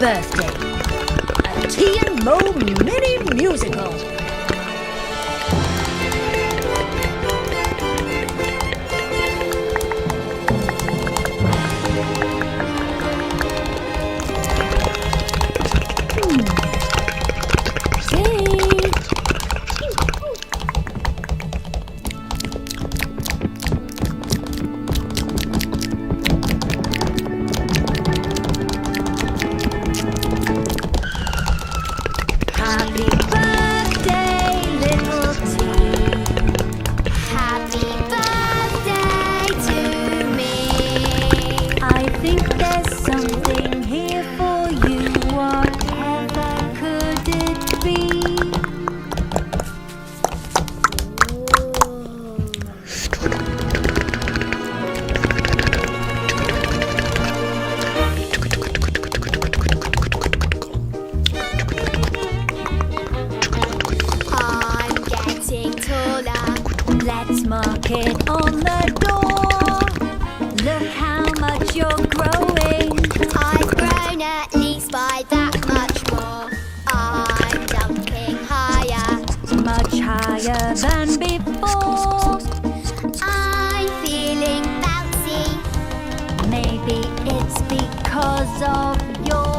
birthday. A Tea and Mo mini musical. Happy birthday, little Tea. Happy birthday to me. I think there's something here for you. Whatever could it be? I'm getting taller. Let's mark it on the door. Look how much you're growing. I've grown at least by that much more. I'm jumping higher. Much higher than before. I'm feeling bouncy. Maybe it's because of your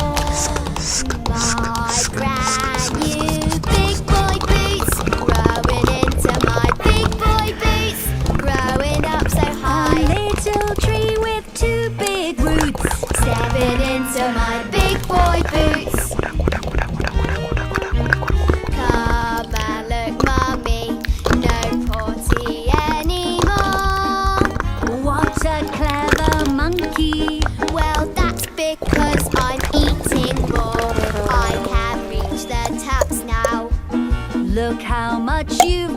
My brand new big boy boots. Growing into my big boy boots. Growing up so high. little tree with two big roots. Stepping into my big boy boots. Come and look, Mummy. No potty anymore. What a clever monkey. Well, that's because I'm eating more. I have reached the taps now. Look how much you've